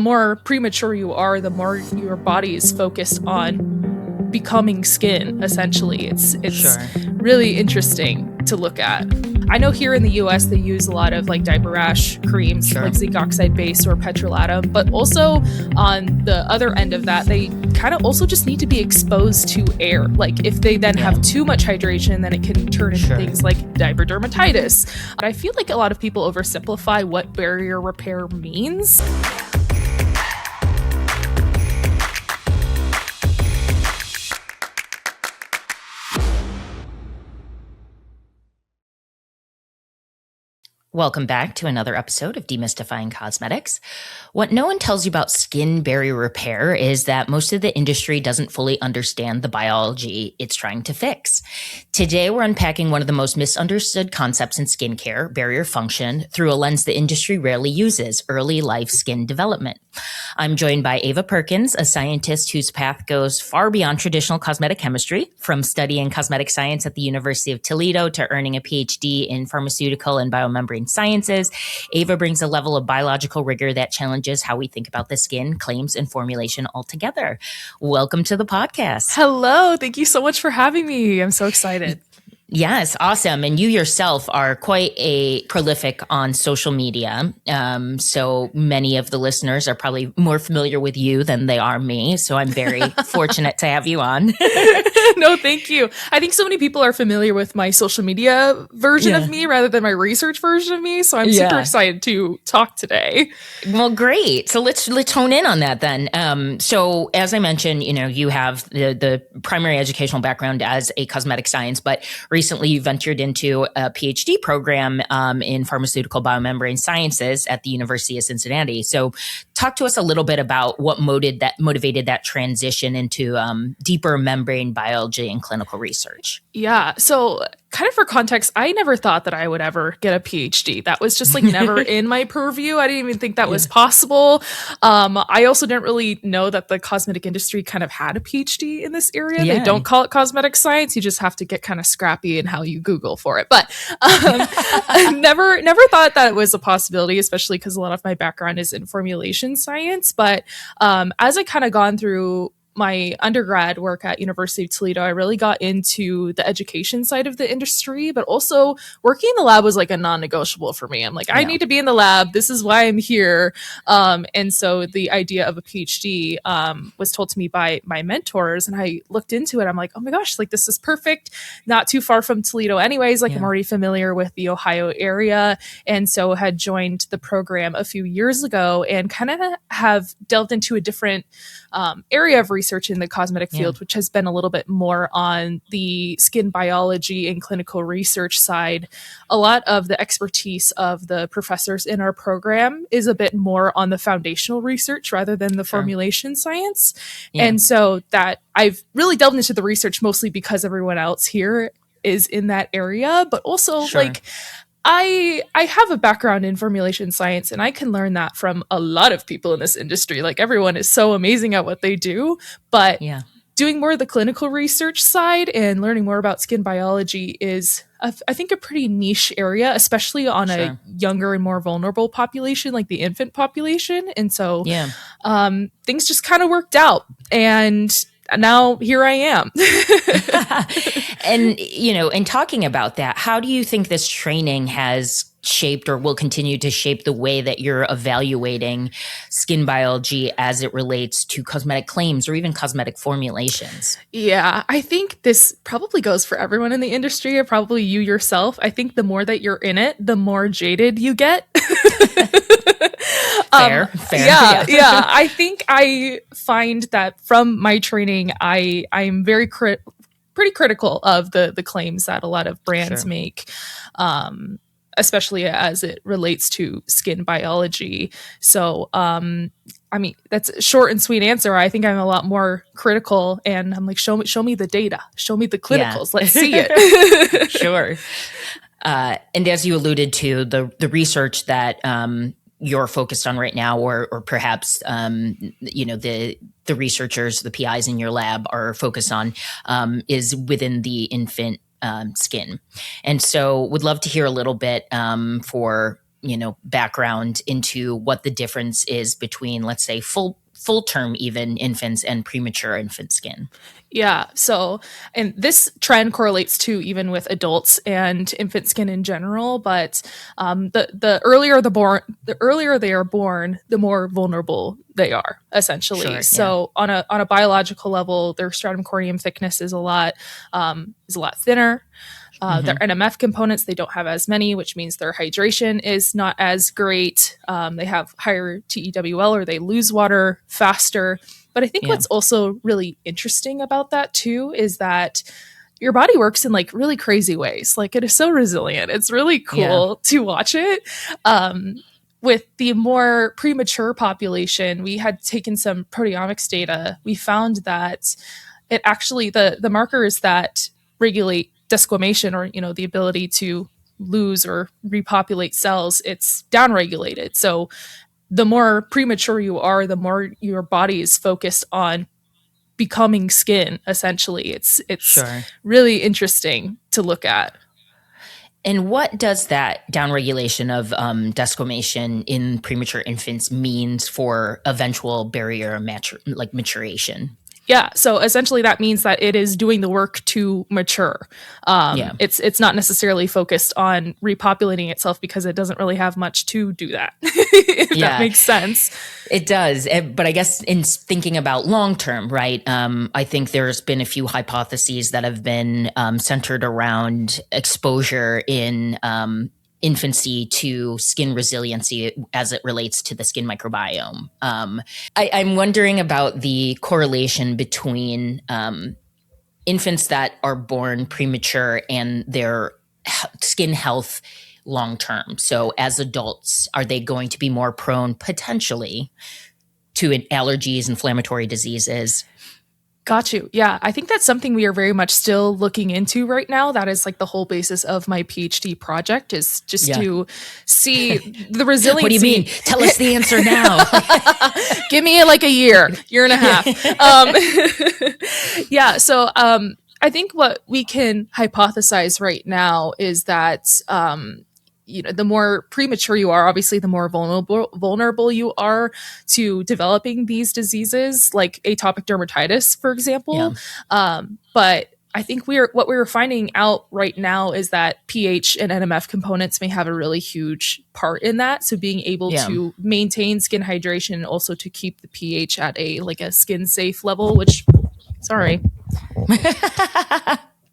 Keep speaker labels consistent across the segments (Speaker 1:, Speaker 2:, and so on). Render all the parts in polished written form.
Speaker 1: more premature you are, the more your body is focused on becoming skin, essentially. It's
Speaker 2: Sure.
Speaker 1: really interesting to look at. I know here in the US they use a lot of like diaper rash creams,
Speaker 2: Sure.
Speaker 1: like zinc oxide base or petrolatum, but also on the other end of that, they kind of also just need to be exposed to air. Like if they then have too much hydration, then it can turn into things like diaper dermatitis. But I feel like a lot of people oversimplify what barrier repair means.
Speaker 2: Welcome back to another episode of Demystifying Cosmetics. What no one tells you about skin barrier repair is that most of the industry doesn't fully understand the biology it's trying to fix. Today, we're unpacking one of the most misunderstood concepts in skincare, barrier function, through a lens the industry rarely uses, early life skin development. I'm joined by Ava Perkins, a scientist whose path goes far beyond traditional cosmetic chemistry, from studying cosmetic science at the University of Toledo to earning a PhD in pharmaceutical and biomembrane sciences. Ava brings a level of biological rigor that challenges how we think about the skin, claims, and formulation altogether. Welcome to the podcast.
Speaker 1: Hello. Thank you so much for having me. I'm so excited.
Speaker 2: Yes, awesome. And you yourself are quite a prolific on social media. So many of the listeners are probably more familiar with you than they are me. So I'm very fortunate to have you on.
Speaker 1: No, thank you. I think so many people are familiar with my social media version of me rather than my research version of me. So I'm super excited to talk today.
Speaker 2: Well, great. So let's hone in on that then. So as I mentioned, you have the primary educational background as a cosmetic science, but recently you ventured into a PhD program in pharmaceutical biomembrane sciences at the University of Cincinnati. So talk to us a little bit about what motivated that transition into deeper membrane biology and clinical research.
Speaker 1: Yeah. So kind of for context, I never thought that I would ever get a PhD. That was just like never in my purview. I didn't even think that was possible. I also didn't really know that the cosmetic industry kind of had a PhD in this area. They don't call it cosmetic science. You just have to get kind of scrappy in how you Google for it. But I never thought that it was a possibility, especially because a lot of my background is in formulation science. But as I kind of gone through my undergrad work at University of Toledo, I really got into the education side of the industry, but also working in the lab was like a non-negotiable for me. I'm like, I need to be in the lab. This is why I'm here. And so the idea of a PhD was told to me by my mentors, and I looked into it. I'm like, oh my gosh, like this is perfect. Not too far from Toledo anyways. Like I'm already familiar with the Ohio area. And so had joined the program a few years ago and kind of have delved into a different area of research in the cosmetic field, which has been a little bit more on the skin biology and clinical research side. A lot of the expertise of the professors in our program is a bit more on the foundational research rather than the formulation science. And so that I've really delved into the research mostly because everyone else here is in that area, but also like I have a background in formulation science, and I can learn that from a lot of people in this industry. Like everyone is so amazing at what they do, but doing more of the clinical research side and learning more about skin biology is, I think, a pretty niche area, especially on a younger and more vulnerable population, like the infant population. And so things just kind of worked out. And now here I am.
Speaker 2: And, in talking about that, how do you think this training has shaped or will continue to shape the way that you're evaluating skin biology as it relates to cosmetic claims or even cosmetic formulations?
Speaker 1: Yeah, I think this probably goes for everyone in the industry, or probably you yourself. I think the more that you're in it, the more jaded you get.
Speaker 2: Fair.
Speaker 1: Yeah. I think I find that from my training, I'm very pretty critical of the claims that a lot of brands make, especially as it relates to skin biology. So, I mean, that's a short and sweet answer. I think I'm a lot more critical, and I'm like, show me the data, show me the clinicals. Let's see it.
Speaker 2: Sure. And as you alluded to, the research that you're focused on right now, or perhaps the researchers, the PIs in your lab are focused on, is within the infant skin. And so would love to hear a little bit for background into what the difference is between, let's say, full term even infants and premature infant skin?
Speaker 1: Yeah. So, and this trend correlates to even with adults and infant skin in general. But the earlier the earlier they are born, the more vulnerable they are, essentially.
Speaker 2: Sure,
Speaker 1: So, on a biological level, their stratum corneum thickness is a lot thinner. Their NMF components, they don't have as many, which means their hydration is not as great. They have higher TEWL, or they lose water faster. But I think what's also really interesting about that too is that your body works in like really crazy ways. Like, it is so resilient. It's really cool to watch it. With the more premature population, we had taken some proteomics data. We found that it actually, the markers that regulate desquamation, or the ability to lose or repopulate cells, it's downregulated. So the more premature you are, the more your body is focused on becoming skin, essentially. It's
Speaker 2: Sure.
Speaker 1: really interesting to look at.
Speaker 2: And what does that downregulation of desquamation in premature infants means for eventual barrier maturation?
Speaker 1: Yeah, so essentially that means that it is doing the work to mature. It's not necessarily focused on repopulating itself, because it doesn't really have much to do that. If that makes sense.
Speaker 2: It does. But I guess in thinking about long term, right, I think there's been a few hypotheses that have been centered around exposure in infancy to skin resiliency as it relates to the skin microbiome. I'm wondering about the correlation between infants that are born premature and their skin health long term. So as adults, are they going to be more prone potentially to allergies, inflammatory diseases?
Speaker 1: Got you. Yeah, I think that's something we are very much still looking into right now. That is like the whole basis of my PhD project, is just to see the resiliency.
Speaker 2: What do you mean? Tell us the answer now.
Speaker 1: Give me like a year and a half. So I think what we can hypothesize right now is that the more premature you are, obviously the more vulnerable you are to developing these diseases, like atopic dermatitis, for example. But I think what we're finding out right now is that pH and NMF components may have a really huge part in that. So being able to maintain skin hydration, and also to keep the pH at a skin safe level, which, sorry.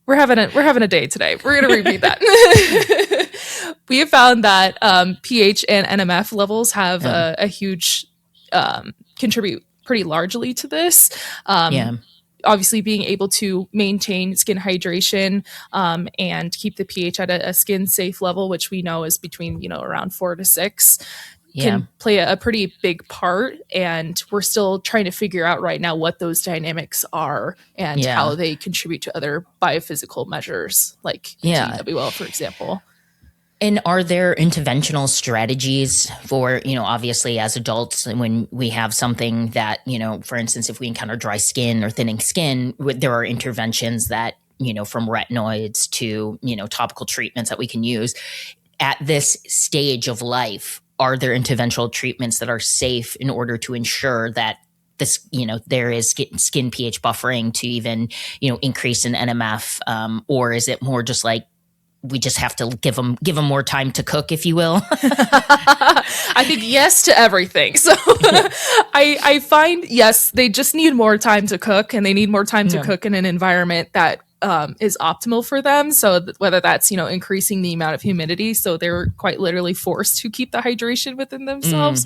Speaker 1: We're having a day today. We're going to repeat that. We have found that pH and NMF levels have a huge contribute pretty largely to this. Obviously, being able to maintain skin hydration and keep the pH at a skin safe level, which we know is between around 4 to 6. Can play a pretty big part, and we're still trying to figure out right now what those dynamics are and how they contribute to other biophysical measures like TEWL, for example.
Speaker 2: And are there interventional strategies for, obviously as adults, when we have something that, for instance, if we encounter dry skin or thinning skin, there are interventions that, from retinoids to, topical treatments that we can use at this stage of life? Are there interventional treatments that are safe in order to ensure that this, there is skin pH buffering to even, increase in NMF? Or is it more just like, we just have to give them more time to cook, if you will?
Speaker 1: I think yes to everything. So I find, yes, they just need more time to cook, and they need more time to cook in an environment that is optimal for them. So whether that's, increasing the amount of humidity, so they're quite literally forced to keep the hydration within themselves.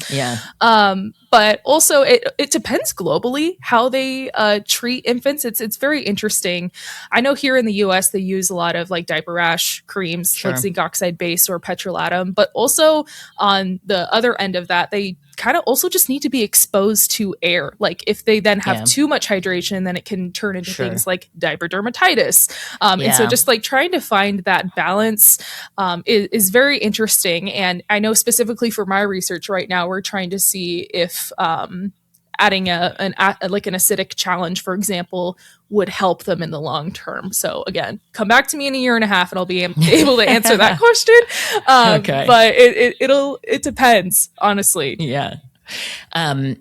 Speaker 1: But also it depends globally how they treat infants. It's very interesting. I know here in the US, they use a lot of like diaper rash creams, like zinc oxide base or petrolatum, but also on the other end of that, they kind of also just need to be exposed to air. Like if they then have too much hydration, then it can turn into things like diaper dermatitis. And so just like trying to find that balance is very interesting. And I know specifically for my research right now, we're trying to see if adding an acidic challenge, for example, would help them in the long term. So again, come back to me in a year and a half and I'll be able to answer that question.
Speaker 2: Okay.
Speaker 1: But it depends, honestly.
Speaker 2: Yeah. And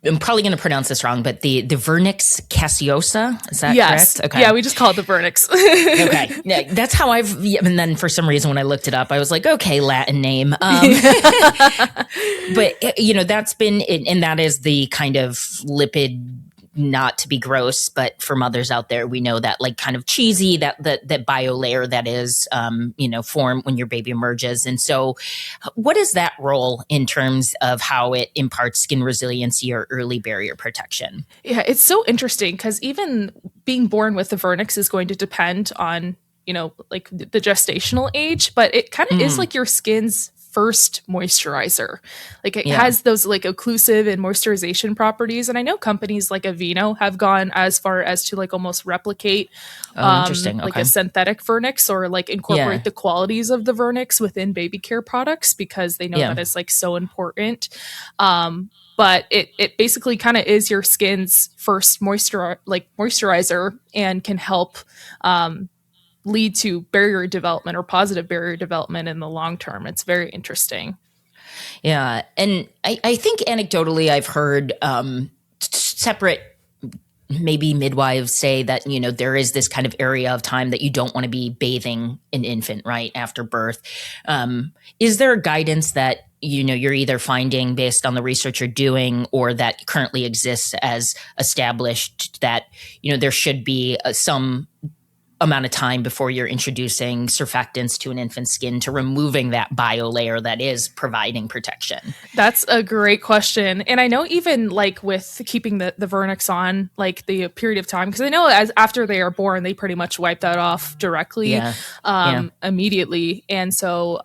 Speaker 2: I'm probably going to pronounce this wrong, but the Vernix caseosa, is that correct?
Speaker 1: Okay. Yeah, we just call it the Vernix.
Speaker 2: Okay. Yeah, that's how and then for some reason when I looked it up, I was like, okay, Latin name. But, that's been, and that is the kind of lipid, not to be gross, but for mothers out there, we know that like kind of cheesy, that biolayer that is, formed when your baby emerges. And so what is that role in terms of how it imparts skin resiliency or early barrier protection?
Speaker 1: Yeah, it's so interesting because even being born with the Vernix is going to depend on, like the gestational age, but it kind of is like your skin's first moisturizer. Like it has those like occlusive and moisturization properties. And I know companies like Aveeno have gone as far as to like almost replicate
Speaker 2: interesting.
Speaker 1: like a synthetic Vernix or like incorporate the qualities of the Vernix within baby care products because they know that it's like so important. But it basically kind of is your skin's first moisturizer and can help lead to barrier development or positive barrier development in the long term. It's very interesting.
Speaker 2: Yeah. And I think anecdotally I've heard separate maybe midwives say that, there is this kind of area of time that you don't want to be bathing an infant right after birth. Is there guidance that you're either finding based on the research you're doing or that currently exists as established that, there should be some amount of time before you're introducing surfactants to an infant's skin to removing that biolayer that is providing protection?
Speaker 1: That's a great question. And I know even like with keeping the Vernix on like the period of time, because I know as after they are born, they pretty much wipe that off directly immediately. And so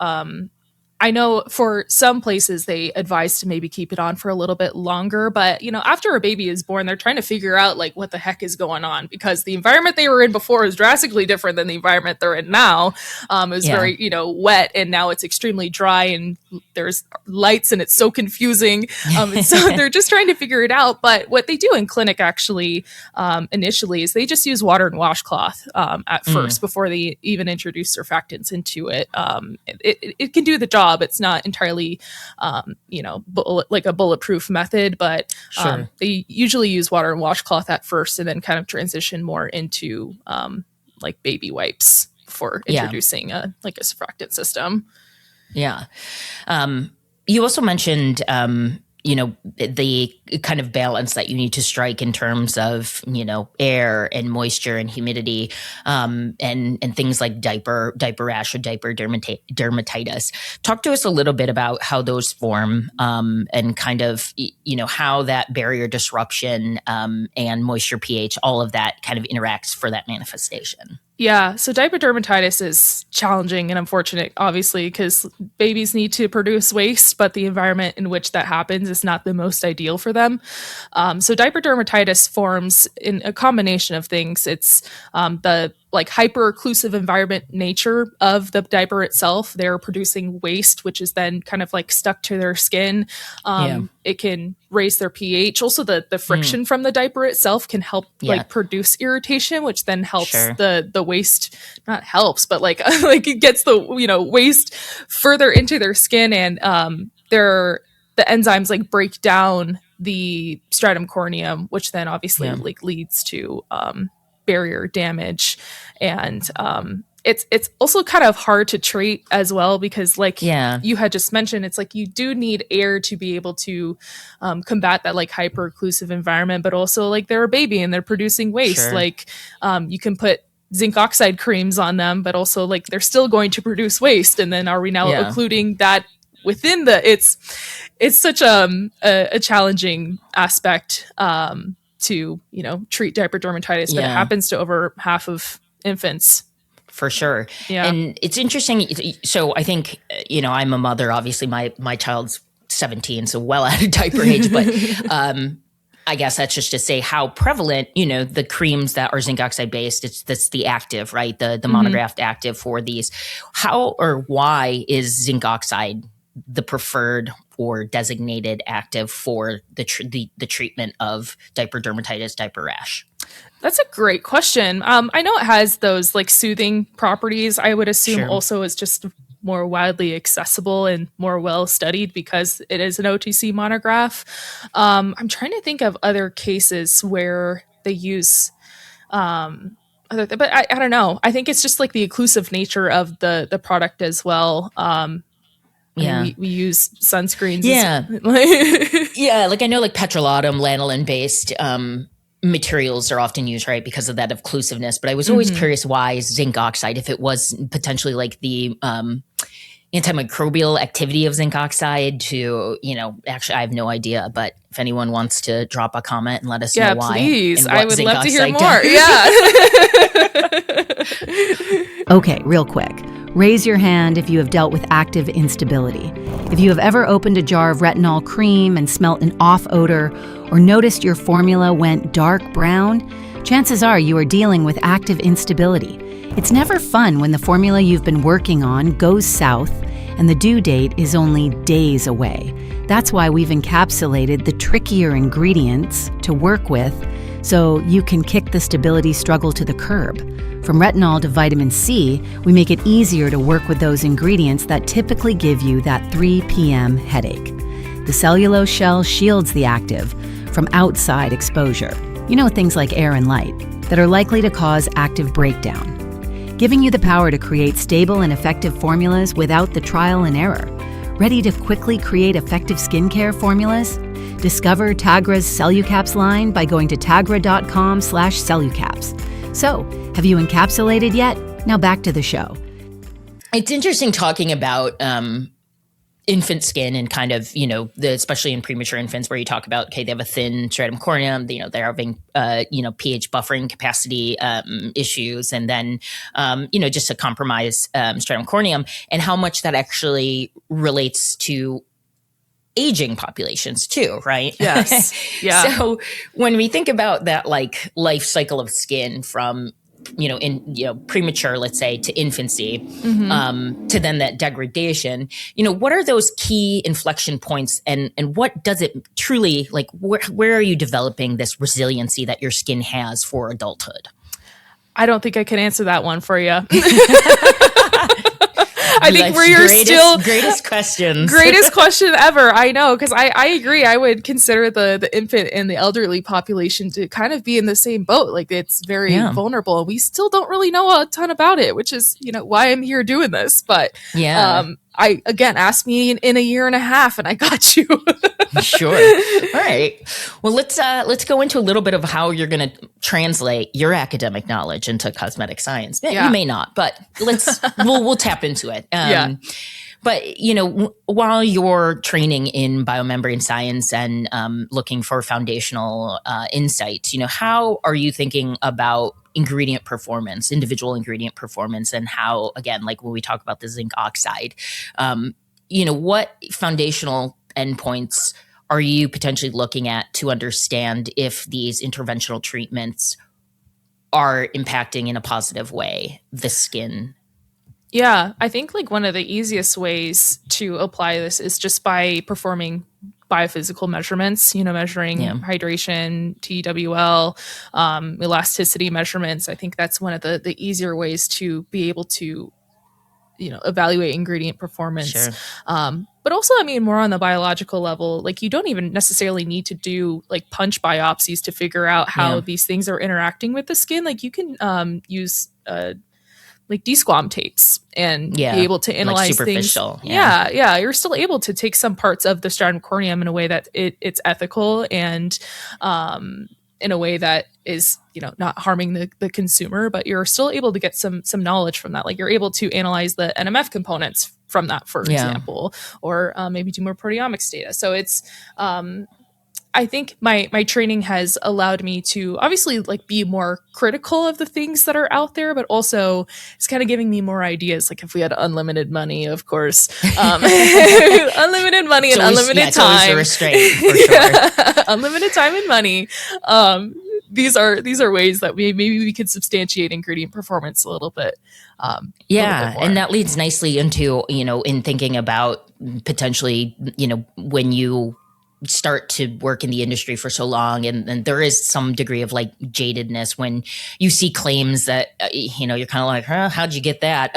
Speaker 1: I know for some places they advise to maybe keep it on for a little bit longer, but after a baby is born, they're trying to figure out like what the heck is going on because the environment they were in before is drastically different than the environment they're in now. It was very, wet and now it's extremely dry and there's lights and it's so confusing. And so they're just trying to figure it out. But what they do in clinic actually initially is they just use water and washcloth at first before they even introduce surfactants into it. It can do the job. It's not entirely, like a bulletproof method, but they usually use water and washcloth at first and then kind of transition more into like baby wipes before introducing a surfactant system.
Speaker 2: Yeah. You also mentioned, the kind of balance that you need to strike in terms of, air and moisture and humidity, and things like diaper rash or diaper dermatitis. Talk to us a little bit about how those form, and kind of, how that barrier disruption, and moisture pH, all of that kind of interacts for that manifestation.
Speaker 1: Yeah, so diaper dermatitis is challenging and unfortunate, obviously, because babies need to produce waste, but the environment in which that happens is not the most ideal for them. So diaper dermatitis forms in a combination of things. It's the like hyper-occlusive environment nature of the diaper itself. They're producing waste, which is then kind of like stuck to their skin. It can raise their pH. Also, the friction from the diaper itself can help like produce irritation, which then helps the waste. Not helps, but like it gets the waste further into their skin, and the enzymes like break down the stratum corneum, which then obviously like leads to barrier damage. And it's also kind of hard to treat as well because like you had just mentioned, it's like you do need air to be able to combat that like hyper occlusive environment, but also like they're a baby and they're producing waste. Like you can put zinc oxide creams on them, but also like they're still going to produce waste. And then are we now occluding that within it's such a challenging aspect to treat diaper dermatitis, but it happens to over half of infants.
Speaker 2: For sure. Yeah. And it's interesting. So I think, I'm a mother, obviously my child's 17, so well out of diaper age, but I guess that's just to say how prevalent, the creams that are zinc oxide based, that's the active, right? The monographed active for these. How or why is zinc oxide the preferred or designated active for the treatment of diaper dermatitis, diaper rash?
Speaker 1: That's a great question. I know it has those like soothing properties. I would assume
Speaker 2: Sure.
Speaker 1: also it's just more widely accessible and more well studied because it is an OTC monograph. I'm trying to think of other cases where they use but I don't know. I think it's just like the occlusive nature of the product as well. I mean, we use sunscreens.
Speaker 2: Yeah. Yeah. Like I know like petrolatum, lanolin based materials are often used, right, because of that occlusiveness. But I was always curious why zinc oxide, if it was potentially like the antimicrobial activity of zinc oxide to, actually I have no idea, but if anyone wants to drop a comment and let us know why.
Speaker 1: Please. I would love to hear more.
Speaker 2: Does.
Speaker 3: Yeah. Okay, real quick. Raise your hand if you have dealt with active instability. If you have ever opened a jar of retinol cream and smelt an off odor or noticed your formula went dark brown, chances are you are dealing with active instability. It's never fun when the formula you've been working on goes south and the due date is only days away. That's why we've encapsulated the trickier ingredients to work with so you can kick the stability struggle to the curb. From retinol to vitamin C, we make it easier to work with those ingredients that typically give you that 3 p.m. headache. The cellulose shell shields the active from outside exposure. Things like air and light that are likely to cause active breakdown, giving you the power to create stable and effective formulas without the trial and error. Ready to quickly create effective skincare formulas? Discover Tagra's Cellucaps line by going to tagra.com/cellucaps. So, have you encapsulated yet? Now back to the show.
Speaker 2: It's interesting talking about infant skin and kind of, especially in premature infants where you talk about, okay, they have a thin stratum corneum, they're having, pH buffering capacity issues, and then, just a compromised stratum corneum, and how much that actually relates to aging populations too, right?
Speaker 1: Yes. Yeah.
Speaker 2: So when we think about that like life cycle of skin from premature, let's say, to infancy, to then that degradation, what are those key inflection points, and what does it truly, like, where are you developing this resiliency that your skin has for adulthood?
Speaker 1: I don't think I can answer that one for you. I think
Speaker 2: greatest questions.
Speaker 1: Greatest question ever. I know, because I agree. I would consider the infant and the elderly population to kind of be in the same boat. Like, it's very vulnerable. We still don't really know a ton about it, which is, why I'm here doing this. But I again, ask me in a year and a half and I got you.
Speaker 2: Sure. All right. Well, let's go into a little bit of how you're going to translate your academic knowledge into cosmetic science. Yeah. You may not, but we'll tap into it. But, while you're training in biomembrane science and looking for foundational insights, how are you thinking about ingredient performance, individual ingredient performance, and how, again, like when we talk about the zinc oxide, what foundational endpoints are you potentially looking at to understand if these interventional treatments are impacting in a positive way the skin?
Speaker 1: Yeah, I think like one of the easiest ways to apply this is just by performing biophysical measurements, measuring hydration, TEWL, elasticity measurements. I think that's one of the easier ways to be able to, evaluate ingredient performance.
Speaker 2: Sure.
Speaker 1: But also, more on the biological level, like you don't even necessarily need to do like punch biopsies to figure out how these things are interacting with the skin. Like you can use like desquam tapes and be able to analyze
Speaker 2: like
Speaker 1: things. Yeah. You're still able to take some parts of the stratum corneum in a way that it's ethical and in a way that is, not harming the consumer, but you're still able to get some knowledge from that. Like you're able to analyze the NMF components from that, for example, or maybe do more proteomics data. So it's, I think my training has allowed me to obviously like be more critical of the things that are out there, but also it's kind of giving me more ideas. Like if we had unlimited money, of course, unlimited money and unlimited time,
Speaker 2: it's always a restraint, for sure.
Speaker 1: Unlimited time and money. these are ways that maybe we could substantiate ingredient performance a little bit.
Speaker 2: And that leads nicely into, in thinking about potentially, when you start to work in the industry for so long, and there is some degree of like jadedness when you see claims that, you're kind of like, how'd you get that?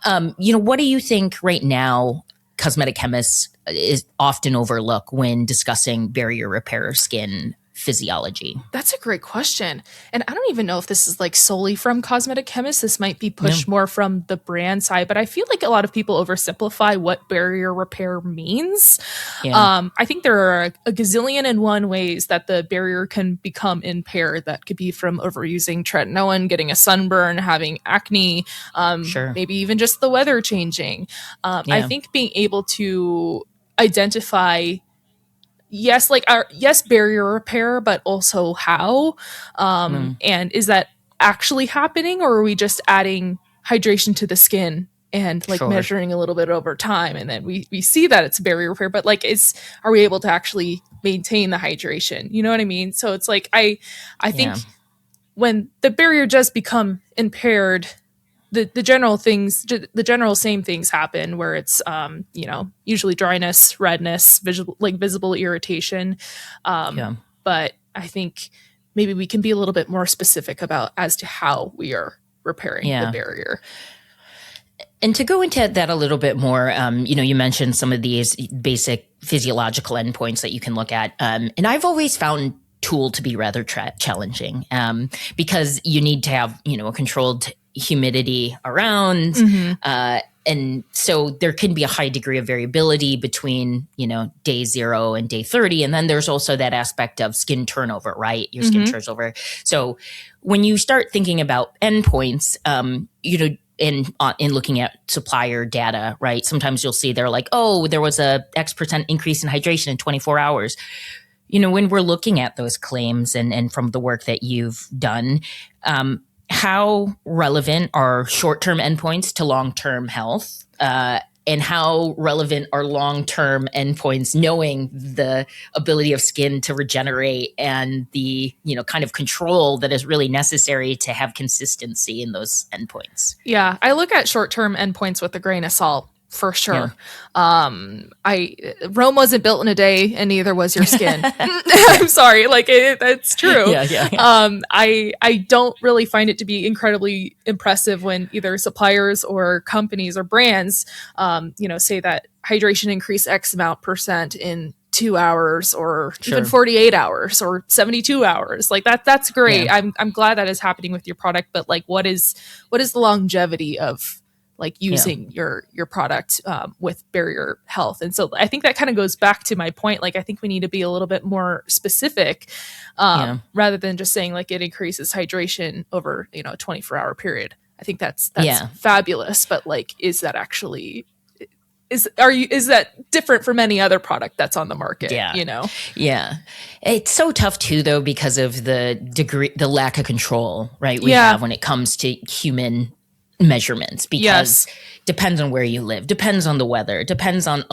Speaker 2: What do you think right now cosmetic chemists is often overlook when discussing barrier repair skin physiology?
Speaker 1: That's a great question. And I don't even know if this is like solely from cosmetic chemists. This might be pushed more from the brand side, but I feel like a lot of people oversimplify what barrier repair means.
Speaker 2: Yeah.
Speaker 1: I think there are a gazillion and one ways that the barrier can become impaired. That could be from overusing tretinoin, getting a sunburn, having acne, maybe even just the weather changing. I think being able to identify barrier repair, but also how, and is that actually happening, or are we just adding hydration to the skin and measuring a little bit over time, and then we see that it's barrier repair, but are we able to actually maintain the hydration? You know what I mean? So it's like I think when the barrier does become impaired, the general same things happen, where it's usually dryness, redness, visible irritation. But I think maybe we can be a little bit more specific as to how we are repairing the barrier.
Speaker 2: And to go into that a little bit more, you mentioned some of these basic physiological endpoints that you can look at, and I've always found TEWL to be rather challenging, because you need to have a controlled humidity around. And so there can be a high degree of variability between, day 0 and day 30. And then there's also that aspect of skin turnover, right? Your skin turns over. So when you start thinking about endpoints, in looking at supplier data, right? Sometimes you'll see they're like, oh, there was a X% increase in hydration in 24 hours. When we're looking at those claims and from the work that you've done, how relevant are short-term endpoints to long-term health? And how relevant are long-term endpoints, knowing the ability of skin to regenerate and the, kind of control that is really necessary to have consistency in those endpoints?
Speaker 1: Yeah, I look at short-term endpoints with a grain of salt. For sure. Rome wasn't built in a day, and neither was your skin. I'm sorry. It's true. I don't really find it to be incredibly impressive when either suppliers or companies or brands, say that hydration increased X amount % in 2 hours, or even 48 hours, or 72 hours. That's great. I'm glad that is happening with your product, but what is the longevity of using your product with barrier health? And so I think that kind of goes back to my point. I think we need to be a little bit more specific, rather than just saying it increases hydration over a 24-hour period. I think that's fabulous, but is that actually is that different from any other product that's on the market?
Speaker 2: It's so tough too, though, because of the lack of control, right? We have when it comes to human measurements, because depends on where you live, depends on the weather, depends on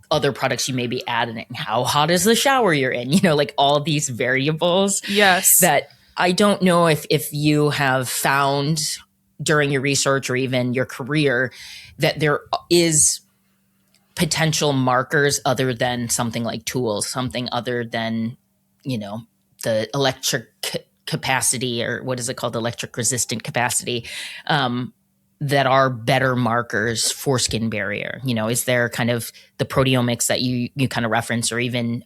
Speaker 2: other products you may be adding, how hot is the shower you're in, all these variables. That I don't know if you have found during your research or even your career that there is potential markers other than something like TEWL, something other than, the electric capacity, or what is it called, electric resistant capacity, that are better markers for skin barrier. Is there kind of the proteomics that you kind of reference, or even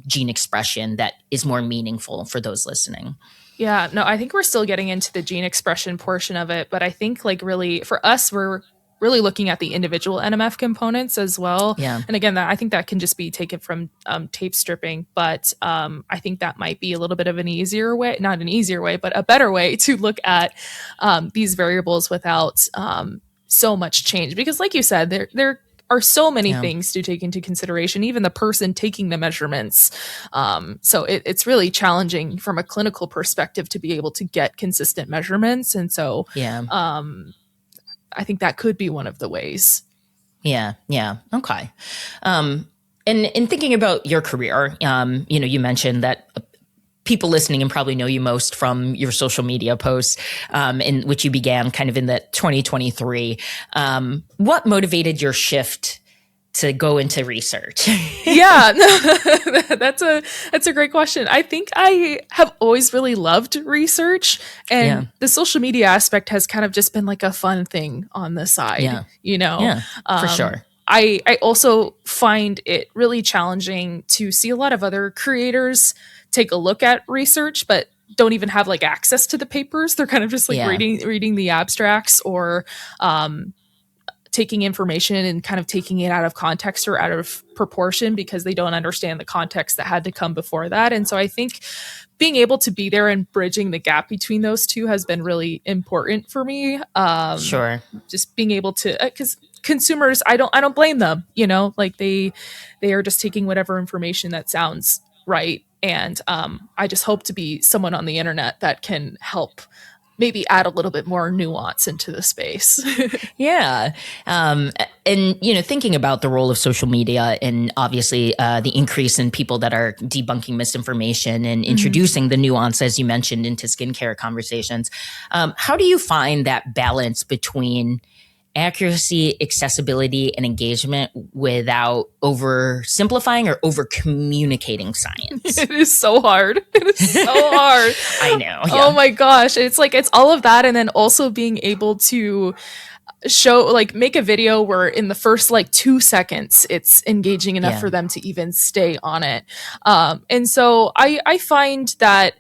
Speaker 2: gene expression that is more meaningful for those listening?
Speaker 1: Yeah, no, I think we're still getting into the gene expression portion of it, but I think really for us, we're really looking at the individual NMF components as well. And again, I think that can just be taken from tape stripping, but I think that might be a little bit of an easier way, not an easier way, but a better way to look at these variables without so much change. Because like you said, there are so many things to take into consideration, even the person taking the measurements. So it's really challenging from a clinical perspective to be able to get consistent measurements. And so I think that could be one of the ways.
Speaker 2: Okay. And in thinking about your career, you mentioned that people listening and probably know you most from your social media posts, in which you began kind of in the 2023. What motivated your shift to go into research?
Speaker 1: Yeah, that's a great question. I think I have always really loved research, and the social media aspect has kind of just been like a fun thing on the side,
Speaker 2: Yeah, for sure.
Speaker 1: I also find it really challenging to see a lot of other creators take a look at research, but don't even have like access to the papers. They're kind of just like reading the abstracts, or taking information and kind of taking it out of context or out of proportion because they don't understand the context that had to come before that. And so I think being able to be there and bridging the gap between those two has been really important for me.
Speaker 2: Sure.
Speaker 1: Just being able to, because consumers, I don't blame them, like they are just taking whatever information that sounds right. And I just hope to be someone on the internet that can help maybe add a little bit more nuance into the space.
Speaker 2: Yeah. And, thinking about the role of social media and obviously the increase in people that are debunking misinformation and introducing the nuance, as you mentioned, into skincare conversations, how do you find that balance between accuracy, accessibility, and engagement without oversimplifying or over communicating science?
Speaker 1: It is so hard. It is so hard.
Speaker 2: I know. Yeah.
Speaker 1: Oh my gosh. It's like, it's all of that. And then also being able to show, like, make a video where in the first like 2 seconds, it's engaging enough for them to even stay on it. And so I find that,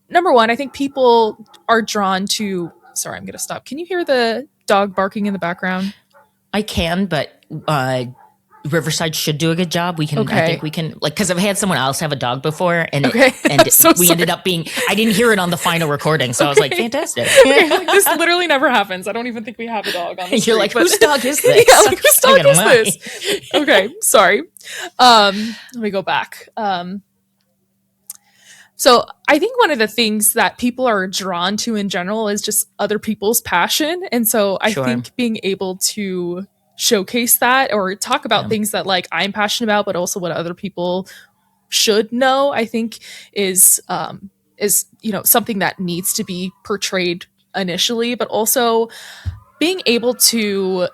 Speaker 1: number one, I think people are drawn to, sorry, I'm going to stop. Can you hear the dog barking in the background?
Speaker 2: I can, but Riverside should do a good job. I think we can, like, because I've had someone else have a dog before, and we ended up being, I didn't hear it on the final recording, so I was like, fantastic.
Speaker 1: Like, this literally never happens. I don't even think we have a dog on the street.
Speaker 2: You're like, whose dog is this?
Speaker 1: Yeah, like, whose dog is this? Okay, sorry. Let me go back. So I think one of the things that people are drawn to in general is just other people's passion. And so I think being able to showcase that or talk about things that like I'm passionate about, but also what other people should know, I think is something that needs to be portrayed initially, but also being able to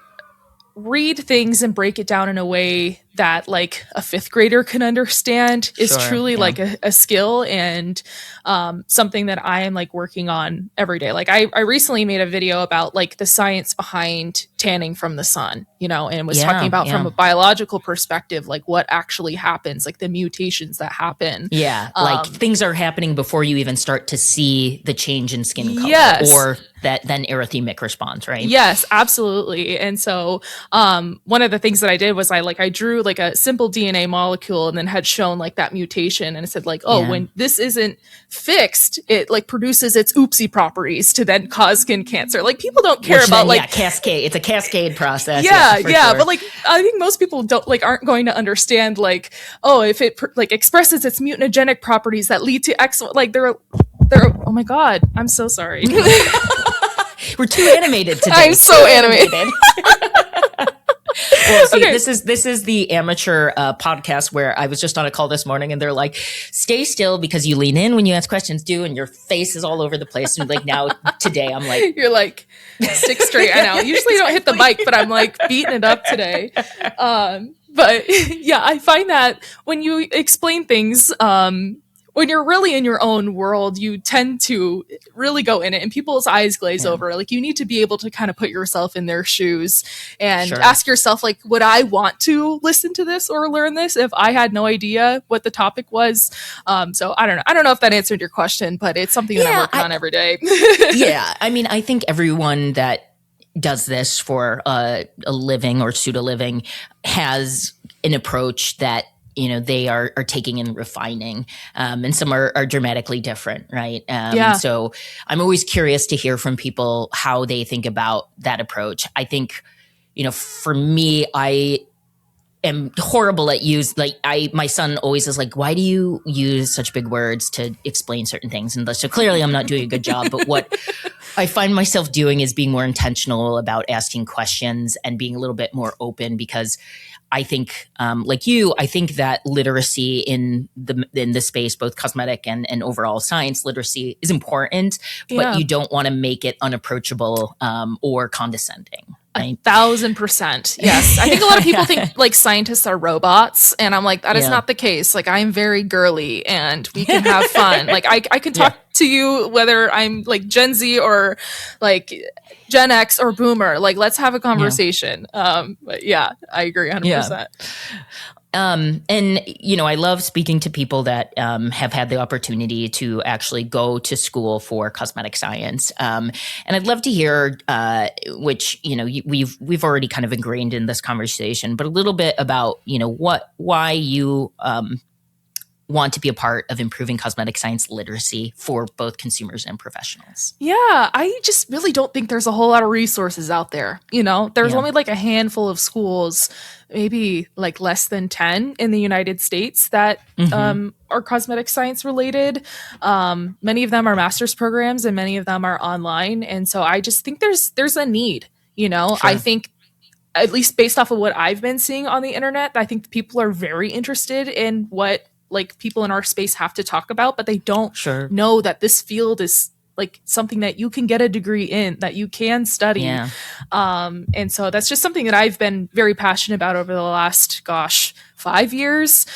Speaker 1: read things and break it down in a way that like a fifth grader can understand is truly like a skill and something that I am like working on every day. Like I recently made a video about like the science behind tanning from the sun, and was talking about from a biological perspective, like what actually happens, like the mutations that happen. Yeah.
Speaker 2: Like things are happening before you even start to see the change in skin color or that then erythemic response, right?
Speaker 1: Yes, absolutely. And so one of the things that I did was I drew like a simple DNA molecule and then had shown like that mutation, and it said like, when this isn't fixed, it like produces its oopsie properties to then cause skin cancer. Like people don't care about
Speaker 2: cascade. It's a cascade process.
Speaker 1: Sure. But like I think most people aren't going to understand like, if it expresses its mutagenic properties that lead to X, like they're oh my God, I'm so sorry.
Speaker 2: We're too animated today.
Speaker 1: I'm so animated.
Speaker 2: Well, see, this is the amateur podcast where I was just on a call this morning and they're like, stay still because you lean in when you ask questions, and your face is all over the place. And like now today, I'm like,
Speaker 1: you're like, stick straight. I know. Usually you don't hit the mic, but I'm like beating it up today. But yeah, I find that when you explain things, when you're really in your own world, you tend to really go in it and people's eyes glaze over. Like you need to be able to kind of put yourself in their shoes and ask yourself, like, would I want to listen to this or learn this if I had no idea what the topic was? So I don't know. I don't know if that answered your question, but it's something that I'm working on every day.
Speaker 2: Yeah. I mean, I think everyone that does this for a living or pseudo living has an approach that they are taking and refining, and some are dramatically different, right? So I'm always curious to hear from people how they think about that approach. I think, for me, I am horrible at my son always is like, why do you use such big words to explain certain things? And so clearly I'm not doing a good job, but what I find myself doing is being more intentional about asking questions and being a little bit more open, because I think, like you, I think that literacy in the space, both cosmetic and overall science literacy, is important, but you don't want to make it unapproachable or condescending. Right?
Speaker 1: 1,000%. Yes. I think a lot of people think like scientists are robots, and I'm like, that is not the case. Like, I'm very girly and we can have fun. Like, I can talk to you whether I'm like Gen Z or like Gen X or Boomer. Like, let's have a conversation. But yeah, I agree 100%.
Speaker 2: And, I love speaking to people that have had the opportunity to actually go to school for cosmetic science. And I'd love to hear, which, we've already kind of ingrained in this conversation, but a little bit about, why you want to be a part of improving cosmetic science literacy for both consumers and professionals.
Speaker 1: Yeah, I just really don't think there's a whole lot of resources out there. There's only like a handful of schools, maybe like less than 10 in the United States that are cosmetic science related. Many of them are master's programs and many of them are online. And so I just think there's a need, Sure. I think at least based off of what I've been seeing on the internet, I think people are very interested in what like people in our space have to talk about, but they don't know that this field is like something that you can get a degree in, that you can study. Yeah. And so that's just something that I've been very passionate about over the last, 5 years.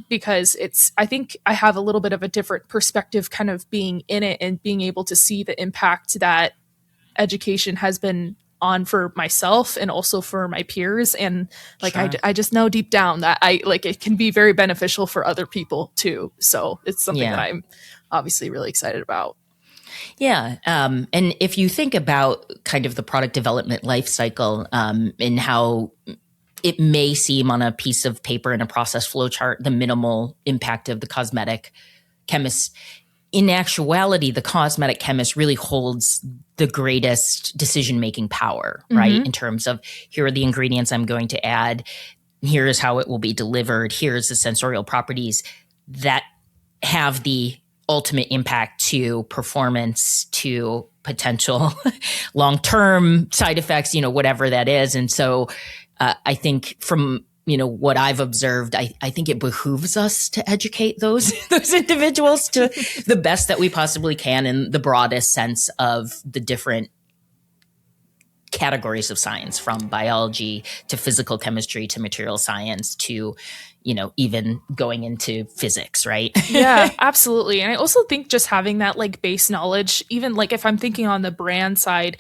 Speaker 1: Because I think I have a little bit of a different perspective kind of being in it and being able to see the impact that education has been on for myself and also for my peers. And like, I just know deep down that it can be very beneficial for other people too. So it's something that I'm obviously really excited about.
Speaker 2: Yeah. And if you think about kind of the product development life cycle, and how it may seem on a piece of paper in a process flow chart, the minimal impact of the cosmetic chemist, in actuality, the cosmetic chemist really holds the greatest decision-making power, right? In terms of, here are the ingredients I'm going to add. Here's how it will be delivered. Here's the sensorial properties that have the ultimate impact to performance, to potential long-term side effects, whatever that is. And so I think from what I've observed, I think it behooves us to educate those individuals to the best that we possibly can in the broadest sense of the different categories of science, from biology to physical chemistry to material science to, even going into physics, right?
Speaker 1: Yeah, absolutely. And I also think just having that like base knowledge, even like if I'm thinking on the brand side,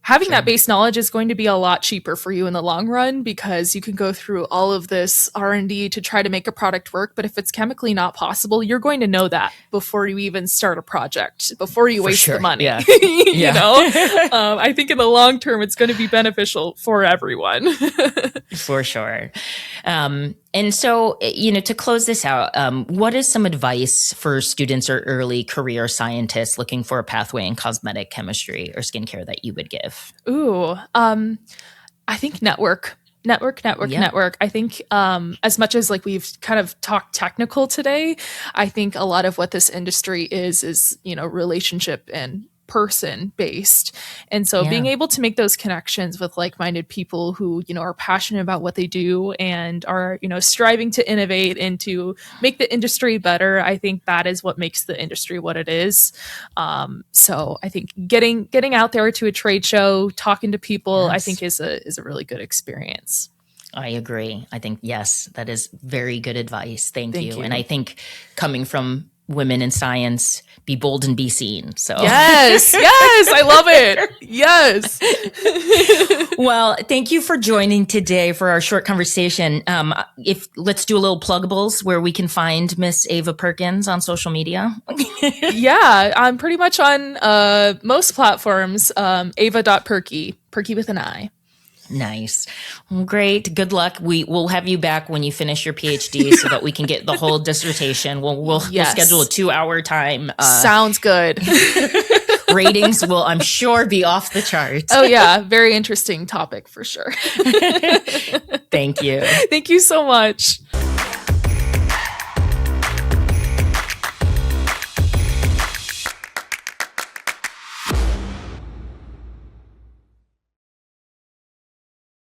Speaker 1: having that base knowledge is going to be a lot cheaper for you in the long run, because you can go through all of this R&D to try to make a product work. But if it's chemically not possible, you're going to know that before you even start a project, before you waste the money. Yeah. I think in the long term, it's going to be beneficial for everyone.
Speaker 2: For sure. And so, to close this out, what is some advice for students or early career scientists looking for a pathway in cosmetic chemistry or skincare that you would give?
Speaker 1: Ooh, I think network. I think as much as like we've kind of talked technical today, I think a lot of what this industry is, relationship and person based. And so being able to make those connections with like-minded people who, are passionate about what they do and are, striving to innovate and to make the industry better, I think that is what makes the industry what it is. So I think getting out there to a trade show, talking to people, I think is a really good experience.
Speaker 2: I agree. I think, yes, that is very good advice. Thank you. And I think coming from women in science, be bold and be seen. So
Speaker 1: yes, I love it. Yes.
Speaker 2: Well, thank you for joining today for our short conversation. Let's do a little pluggables where we can find Miss Ava Perkins on social media.
Speaker 1: Yeah, I'm pretty much on most platforms. Ava.Perky, Perky with an I.
Speaker 2: Nice. Well, great. Good luck. We'll have you back when you finish your PhD so that we can get the whole dissertation. We'll schedule a 2-hour time.
Speaker 1: Sounds good.
Speaker 2: Ratings will, I'm sure, be off the charts.
Speaker 1: Oh, yeah. Very interesting topic for sure.
Speaker 2: Thank you.
Speaker 1: Thank you so much.